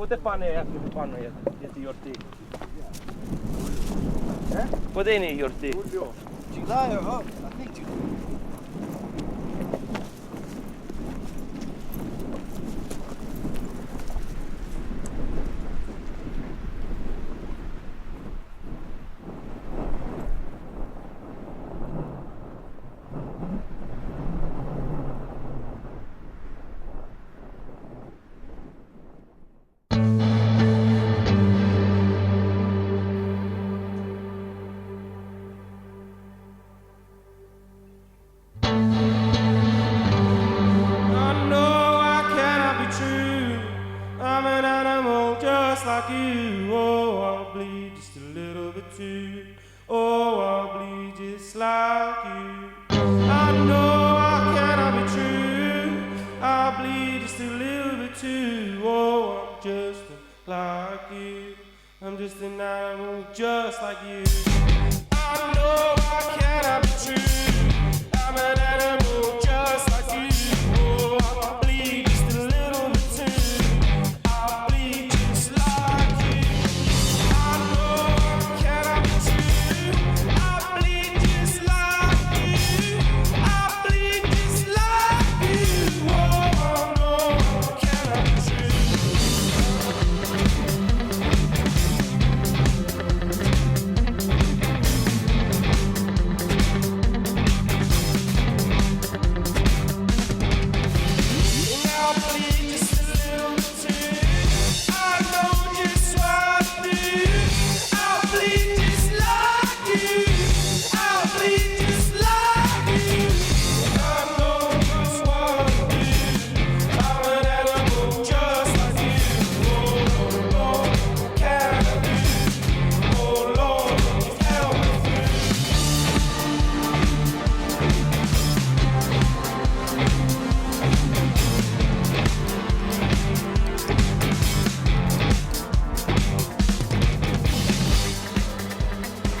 Poate pane aqui do pano este yorti. Poate ni yorti. Lá, ó, aqui. Like you, oh, I'll bleed just a little bit too. Oh, I'll bleed just like you. I know I cannot be true. I'll bleed just a little bit too. Oh, I'm just like you. I'm just an animal just like you. I know I cannot be true. I'm an animal just like you. Oh, I'll bleed just a little bit too. I'll bleed just like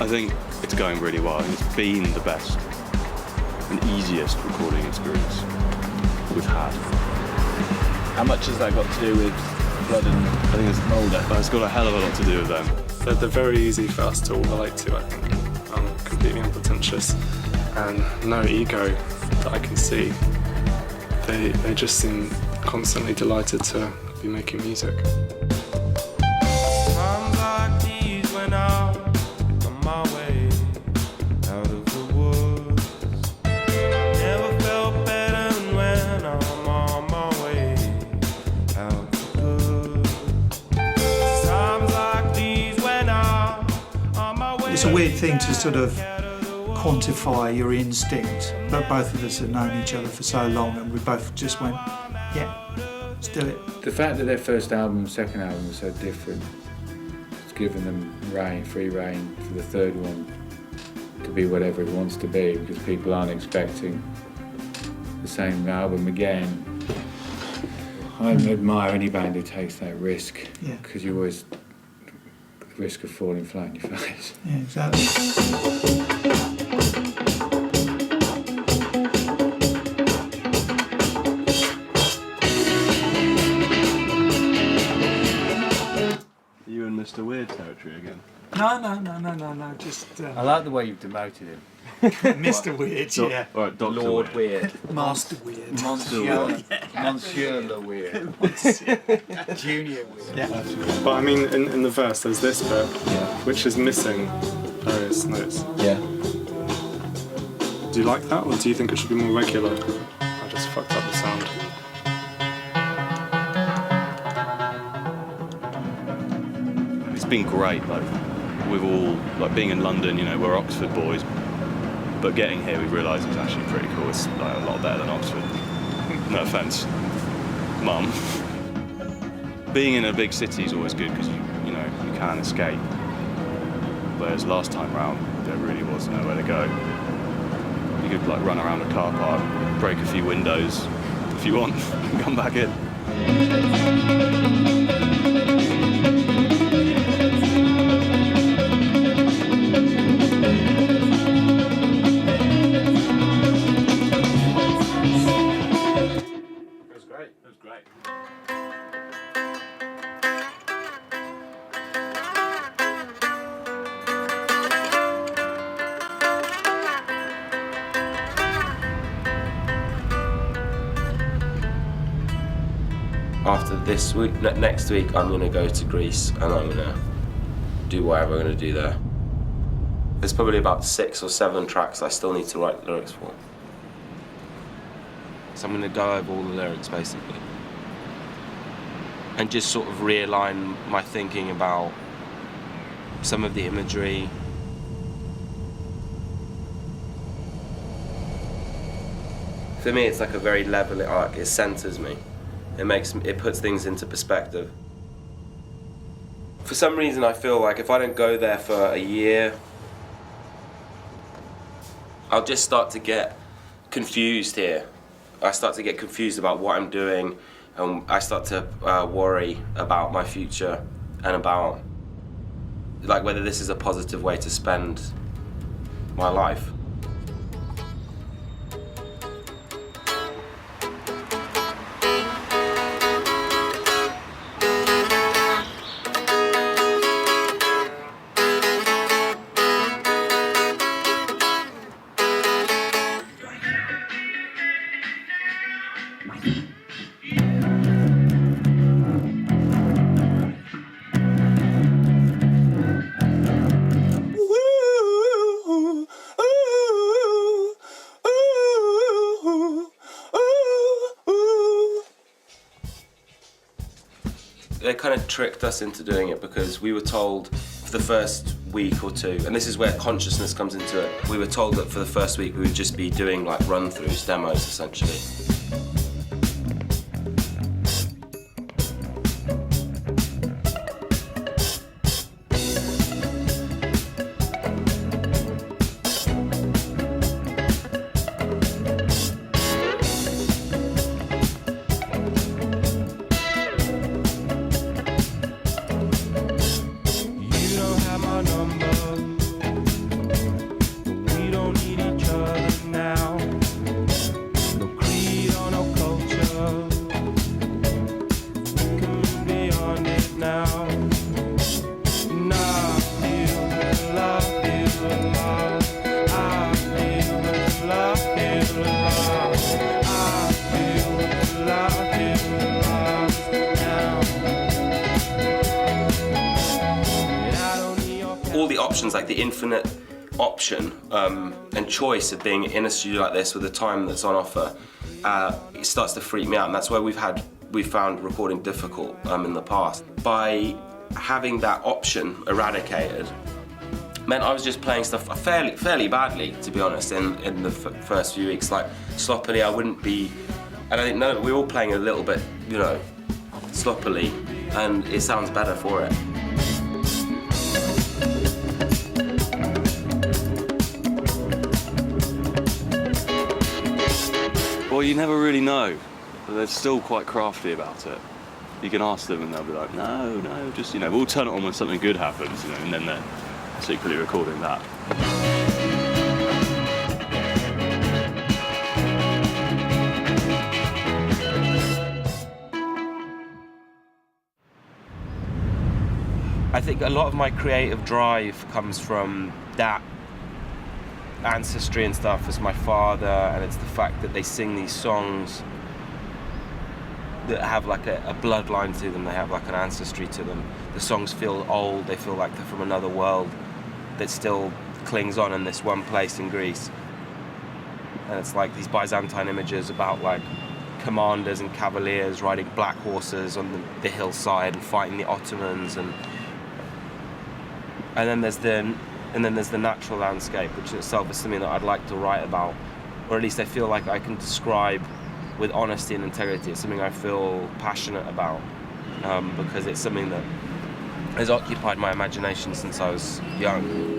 I think it's going really well, and it's been the best and easiest recording experience we've had. How much has that got to do with Blood and I think it's Moulder? It's got a hell of a lot to do with them. They're very easy for us to all relate to, I think. Completely unpretentious and no ego that I can see. They just seem constantly delighted to be making music. Times like these when I'm on my way out of the woods. Never felt better than when I'm on my way out for good. Times like these when I'm on my way. It's a weird thing to sort of quantify your instinct, but both of us have known each other for so long and we both just went, yeah, let's do it. The fact that their first album and second album was so different, it's given them free rein for the third one to be whatever it wants to be, because people aren't expecting the same album again. I admire any band who takes that risk, because you always risk of falling flat in your face. Yeah, exactly. Mr. Weird territory again? No, just... I like the way you've demoted him. Mr. Weird, yeah. Right, Dr. Lord Weird. Master Weird. Monsieur Le Weird. Junior Weird. Yeah. But I mean, in the verse, there's this bit, which is missing various notes. Yeah. Do you like that, or do you think it should be more regular? I just fucked up the sound. It's been great, like, we've all, like, being in London, you know, we're Oxford boys, but getting here we realised it's actually pretty cool. It's like a lot better than Oxford. No offence, Mum. Being in a big city is always good because you know, you can escape. Whereas last time round, there really was nowhere to go. You could like run around a car park, break a few windows if you want, and come back in. after this week, next week, I'm gonna go to Greece and I'm gonna do whatever I'm gonna do there. There's probably about 6 or 7 tracks I still need to write lyrics for. So I'm gonna go over all the lyrics basically. And just sort of realign my thinking about some of the imagery. For me, it's like a very level arc. It centers me. It puts things into perspective. For some reason, I feel like if I don't go there for a year, I'll just start to get confused here. I start to get confused about what I'm doing, and I start to worry about my future and about like whether this is a positive way to spend my life. They kind of tricked us into doing it because we were told for the first week or two, and this is where consciousness comes into it, we were told that for the first week we would just be doing like run-throughs, demos essentially. All the options, like the infinite option and choice of being in a studio like this with the time that's on offer, it starts to freak me out, and that's where we've found recording difficult in the past. By having that option eradicated, meant I was just playing stuff fairly badly, to be honest, in the first few weeks, like sloppily. I don't think we were all playing a little bit, you know, sloppily, and it sounds better for it. Well, you never really know. They're still quite crafty about it. You can ask them and they'll be like, no, just, you know, we'll turn it on when something good happens, you know, and then they're secretly recording that. I think a lot of my creative drive comes from that ancestry and stuff as my father, and it's the fact that they sing these songs that have like a bloodline to them, they have like an ancestry to them. The songs feel old, they feel like they're from another world that still clings on in this one place in Greece. And it's like these Byzantine images about like commanders and cavaliers riding black horses on the hillside and fighting the Ottomans, and then there's the natural landscape, which itself is something that I'd like to write about, or at least I feel like I can describe with honesty and integrity. It's something I feel passionate about, because it's something that has occupied my imagination since I was young.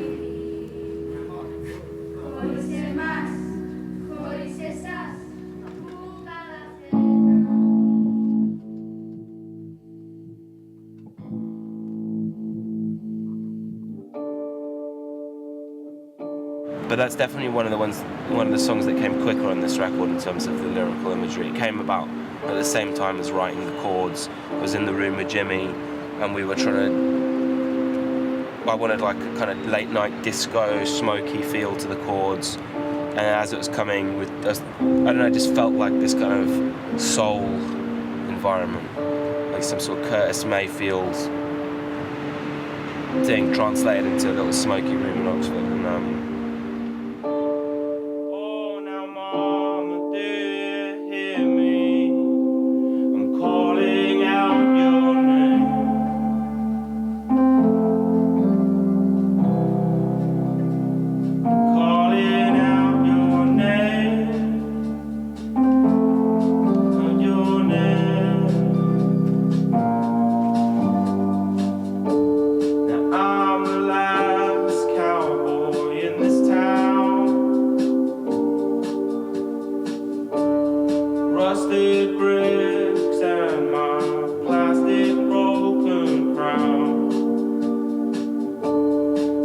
But that's definitely one of the songs that came quicker on this record in terms of the lyrical imagery. It came about at the same time as writing the chords. I was in the room with Jimmy, and we were I wanted like a kind of late night disco, smoky feel to the chords. And as it was coming, I don't know, it just felt like this kind of soul environment. like some sort of Curtis Mayfield thing translated into a little smoky room in Oxford. And, Oh, now, Mama, dear, hear me. I'm calling out your name. Calling out your name. Your name. Now I'm the last cowboy in this town. Rusted bricks and my plastic broken crown.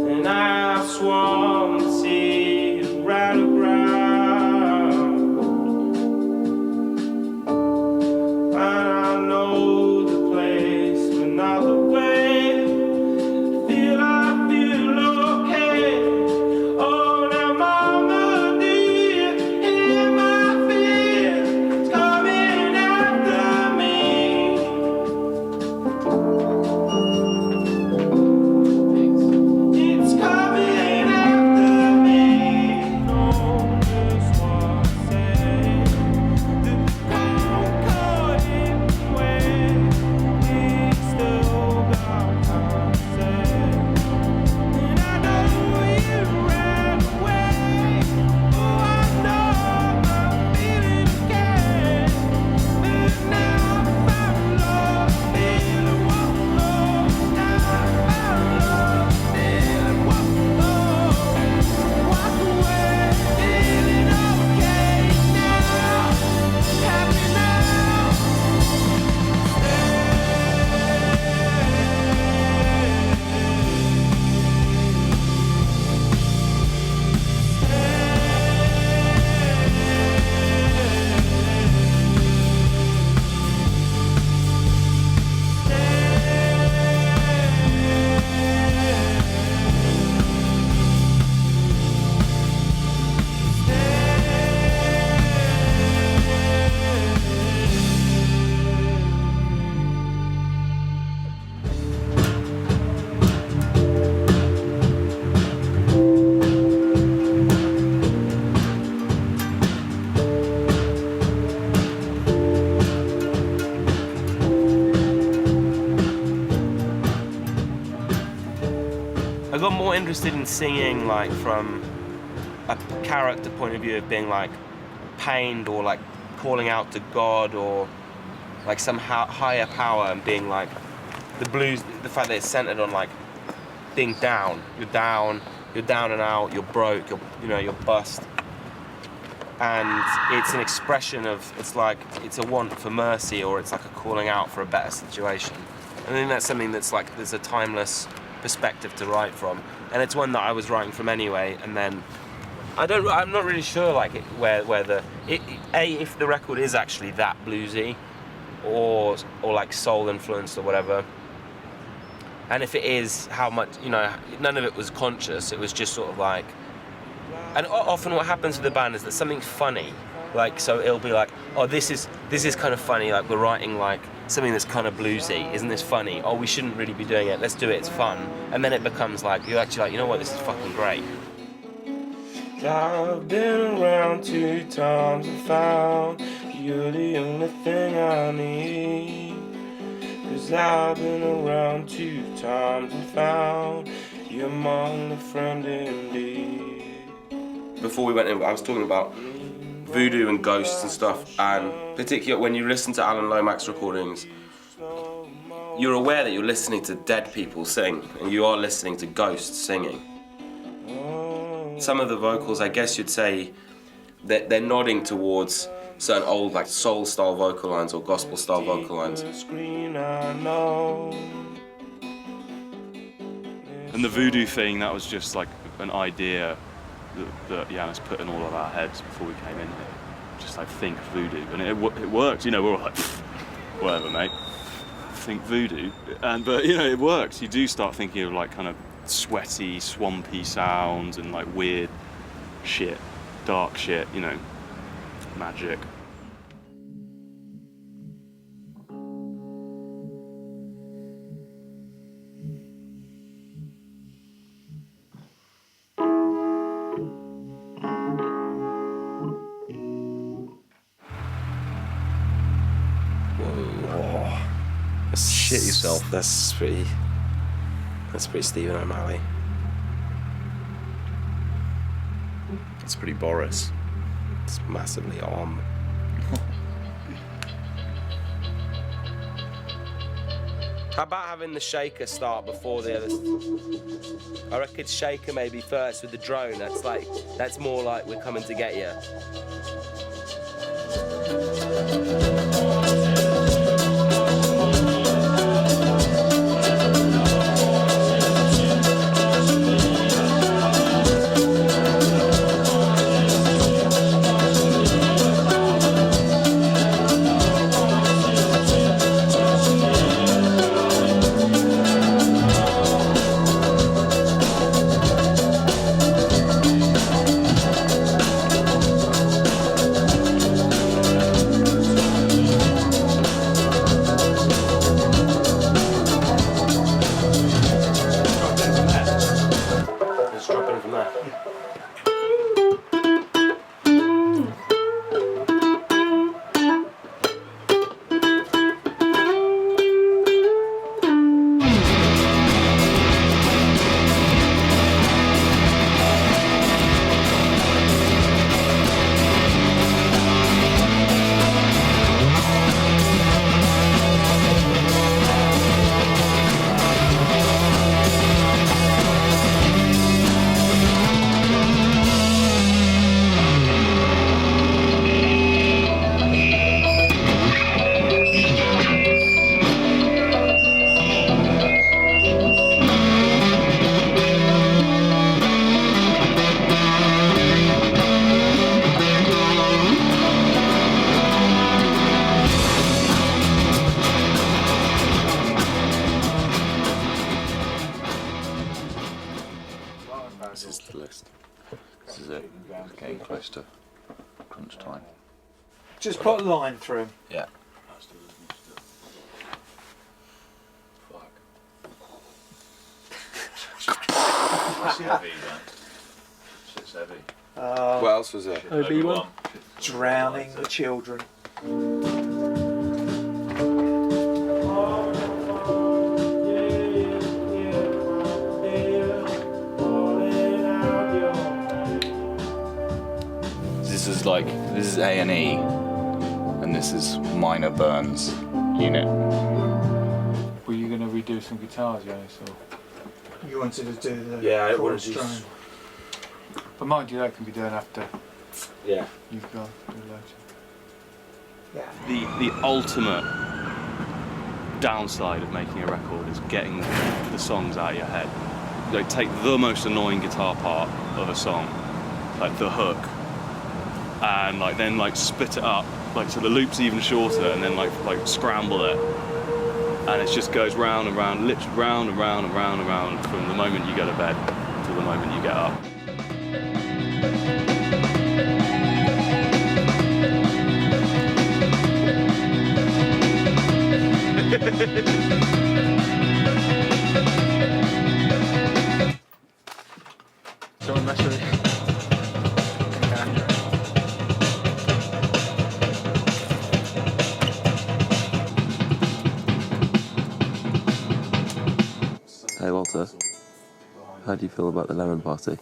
And I've swum the sea around the ground. And I know the place, but not the way. I feel okay. Oh, now, Mama, do you hear my fear? It's coming after me. It's coming after me. No, just what I say. The caught in the way. We still got time to say. And I know you ran away. Oh, I know I'm feeling okay. But now I found love, feeling whoa. Now I found love, feeling whoa. Walk away, feeling okay now. Happy now. I got more interested in singing like from a character point of view of being like pained or like calling out to God or like some higher power and being like the blues, the fact that it's centered on like being down. You're down and out, you're broke, you're bust. And it's an expression of, it's a want for mercy or it's like a calling out for a better situation. I think that's something that's like, there's a timeless perspective to write from. And it's one that I was writing from anyway, and then I'm not really sure like if the record is actually that bluesy or like soul influenced or whatever. And if it is, how much, none of it was conscious, it was just sort of like, and often what happens with the band is that something's funny, like, so it'll be like, oh, this is kind of funny, like we're writing like something that's kind of bluesy, isn't this funny? Oh, we shouldn't really be doing it, let's do it, it's fun. And then it becomes like, you're actually like, you know what, this is fucking great. I've been around 2 times and found you're the only thing I need. 'Cause I've been around 2 times and found you're my only friend indeed. Before we went in, I was talking about voodoo and ghosts and stuff, and particularly when you listen to Alan Lomax recordings, you're aware that you're listening to dead people sing, and you are listening to ghosts singing. Some of the vocals, I guess you'd say, that they're nodding towards certain old like soul style vocal lines or gospel style vocal lines. And the voodoo thing, that was just like an idea that Yanis put in all of our heads before we came in here. Just like, think voodoo, and it worked. We're all like, whatever, mate. Think voodoo, but it works. You do start thinking of like kind of sweaty, swampy sounds and like weird shit, dark shit, magic. shit yourself. That's pretty Stephen O'Malley. It's pretty Boris. It's massively on. How about having the shaker start before the others? I reckon shaker maybe first with the drone. That's more like we're coming to get you. Just drop in from there. This is the list. This is it. It's getting close to crunch time. Just put a line through him. Yeah. It's heavy, man. Shit's heavy. What else was there? Obi-Wan. Drowning the children. This is A&E, and this is minor burns unit. Were you going to redo some guitars, Yanis? You wanted to do the Yeah, I chorus wanted to. drone. But mind you, that can be done after Yeah. you've gone do later. Yeah. The ultimate downside of making a record is getting the songs out of your head. Like, take the most annoying guitar part of a song, like the hook, and then split it up, so the loop's even shorter, and then like scramble it, and it just goes round and round, literally round and round and round and round from the moment you go to bed to the moment you get up. Someone mess with it. Hey Walter, how do you feel about the lemon party?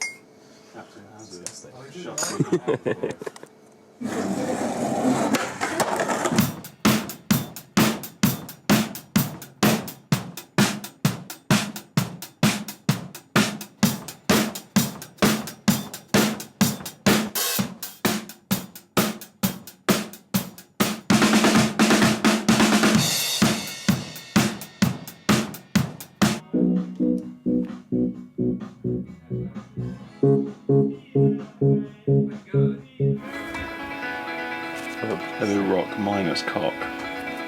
Heavy rock minus cock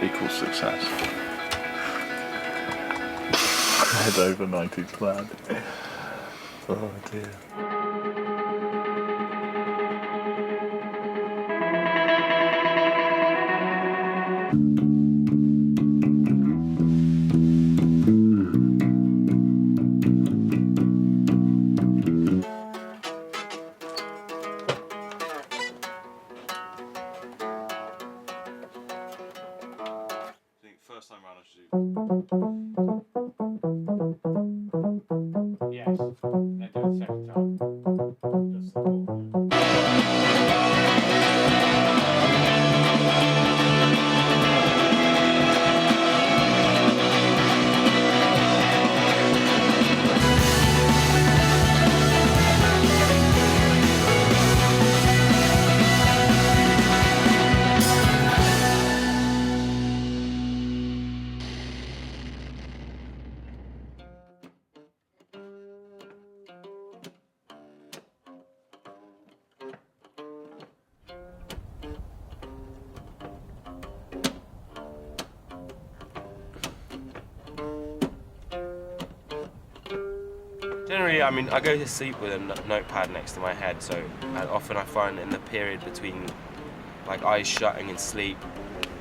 equals success. Head over 90s plaid. Oh dear. I think first time round I should do Generally, I mean, I go to sleep with a notepad next to my head, so often I find in the period between like eyes shutting and sleep,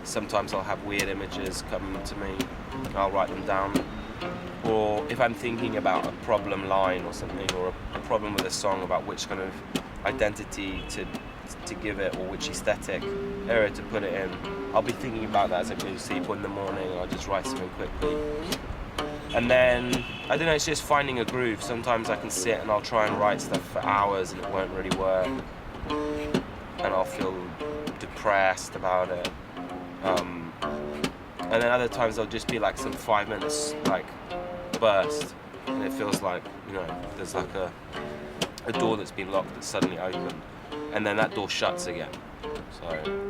sometimes I'll have weird images come to me, and I'll write them down. Or if I'm thinking about a problem line or something, or a problem with a song, about which kind of identity to give it, or which aesthetic area to put it in, I'll be thinking about that as I go to sleep, or in the morning I'll just write something quickly. And then, I don't know, it's just finding a groove. Sometimes I can sit and I'll try and write stuff for hours and it won't really work. And I'll feel depressed about it. And then other times there'll just be like some 5 minutes like burst, and it feels like, you know, there's like a door that's been locked that's suddenly opened, and then that door shuts again. So.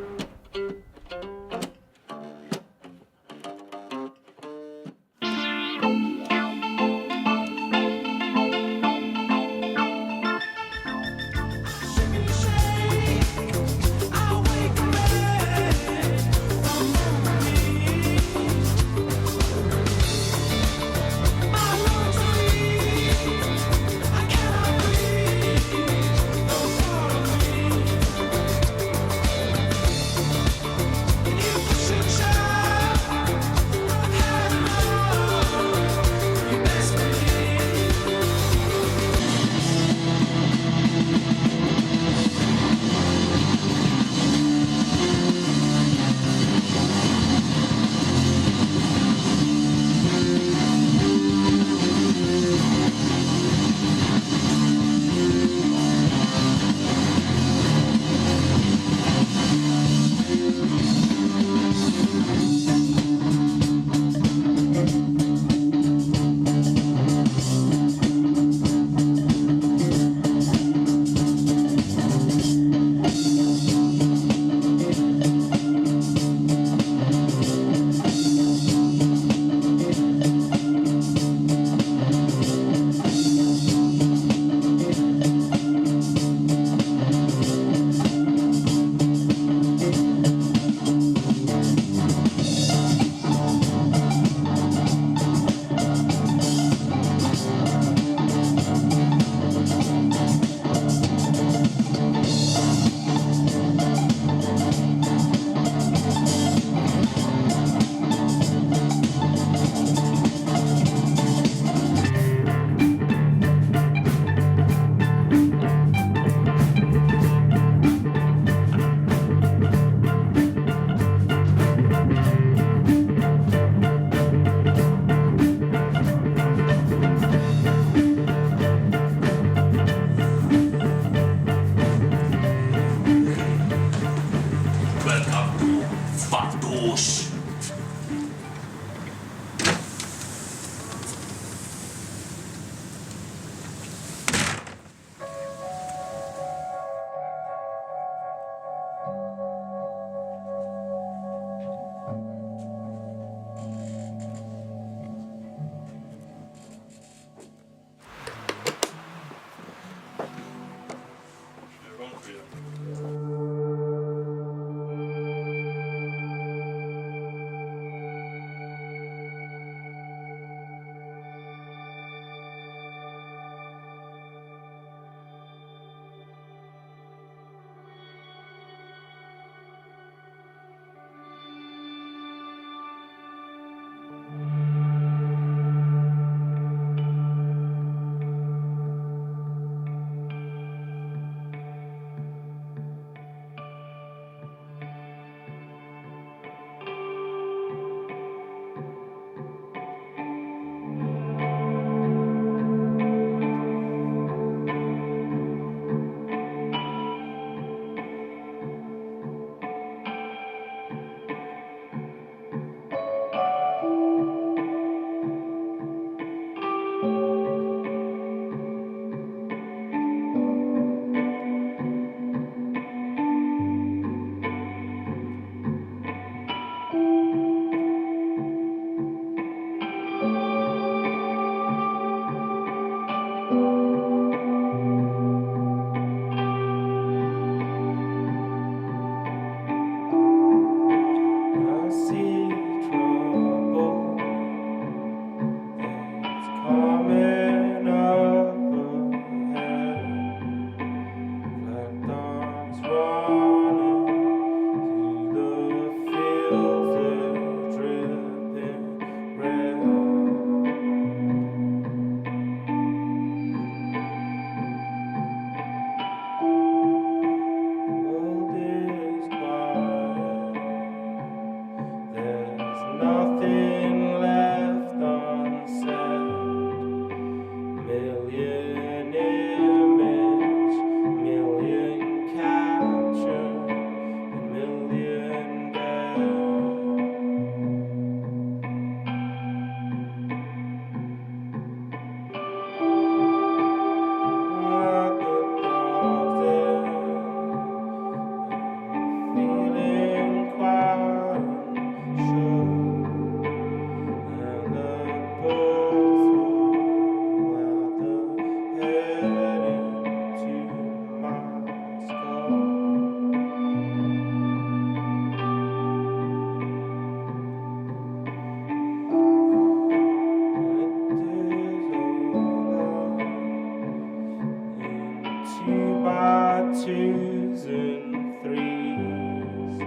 by twos and threes,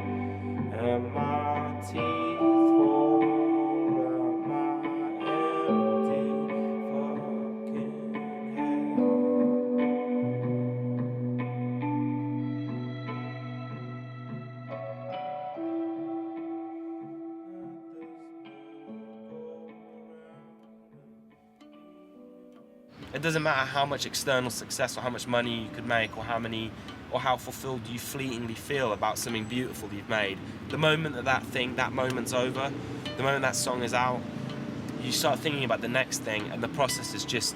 and my teeth fall out my empty fucking head. It doesn't matter how much external success or how much money you could make or how fulfilled you fleetingly feel about something beautiful you've made. The moment that moment's over, the moment that song is out, you start thinking about the next thing, and the process is just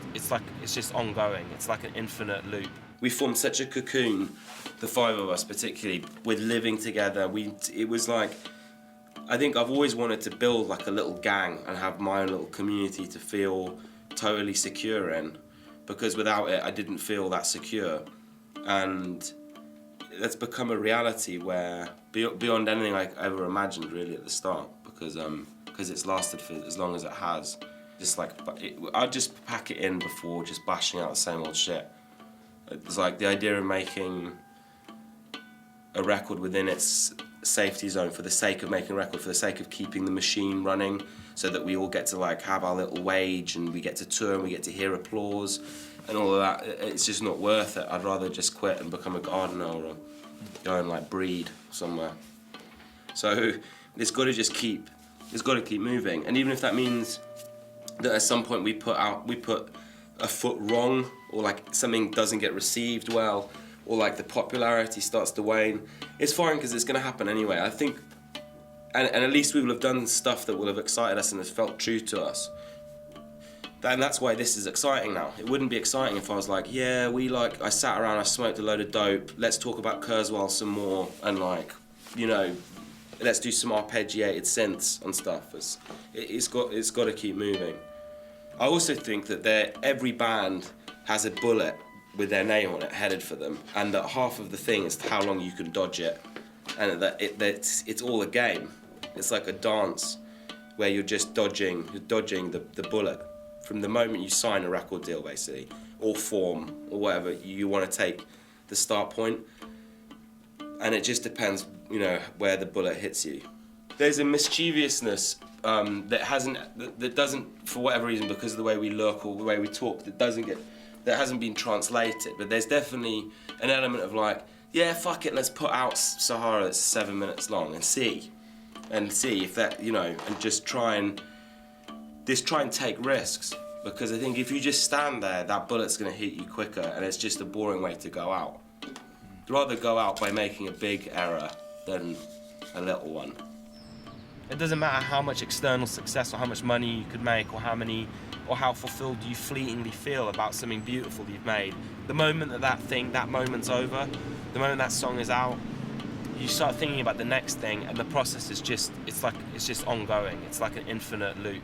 ongoing. It's like an infinite loop. We formed such a cocoon, the five of us particularly, with living together. It was like, I think I've always wanted to build like a little gang and have my own little community to feel totally secure in, because without it I didn't feel that secure, and that's become a reality where beyond anything I ever imagined really at the start, because it's lasted for as long as it has. Just like I'd just pack it in before just bashing out the same old shit. It's like the idea of making a record within its safety zone for the sake of making a record, for the sake of keeping the machine running, so that we all get to like have our little wage and we get to tour and we get to hear applause and all of that. It's just not worth it. I'd rather just quit and become a gardener or go and like breed somewhere. So it's got to keep moving, and even if that means that at some point we put a foot wrong, or like something doesn't get received well, or like the popularity starts to wane, it's fine, because it's going to happen anyway. I think, and at least we will have done stuff that will have excited us and has felt true to us. And that's why this is exciting now. It wouldn't be exciting if I was like, yeah, I sat around, I smoked a load of dope, let's talk about Kurzweil some more, and like, you know, let's do some arpeggiated synths and stuff. It's got to keep moving. I also think that every band has a bullet with their name on it headed for them, and that half of the thing is how long you can dodge it, and that it's all a game. It's like a dance where you're dodging the bullet from the moment you sign a record deal, basically, or form, or whatever you want to take the start point, and it just depends, you know, where the bullet hits you. There's a mischievousness that doesn't, for whatever reason, because of the way we look or the way we talk, that hasn't been translated, but there's definitely an element of like, yeah, fuck it, let's put out Sahara that's 7 minutes long and see if that, you know, and just try and take risks, because I think if you just stand there, that bullet's gonna hit you quicker, and it's just a boring way to go out. I'd rather go out by making a big error than a little one. It doesn't matter how much external success or how much money you could make, or how fulfilled you fleetingly feel about something beautiful you've made. The moment that moment's over, the moment that song is out, you start thinking about the next thing, and the process is just ongoing. It's like an infinite loop.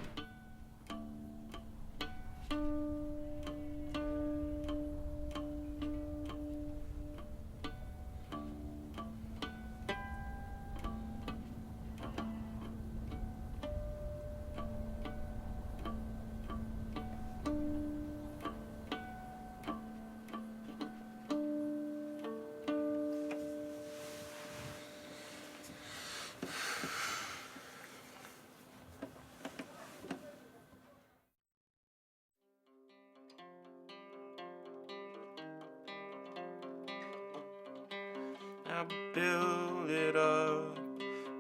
I built it up,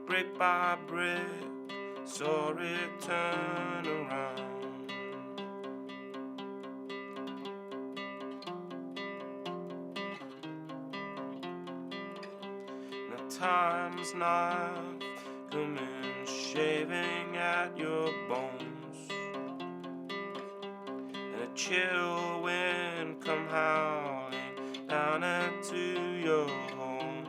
brick by brick, saw it turn around. The time's knife coming, shaving at your bones, and a chill wind come howling down into your home.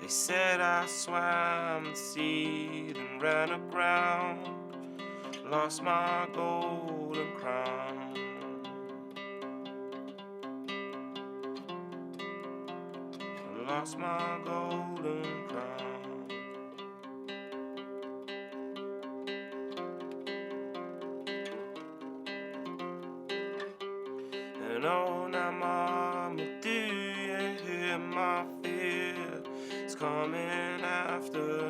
They said I swam the sea, then ran aground, lost my golden crown. Lost my golden crown. And oh, now my coming after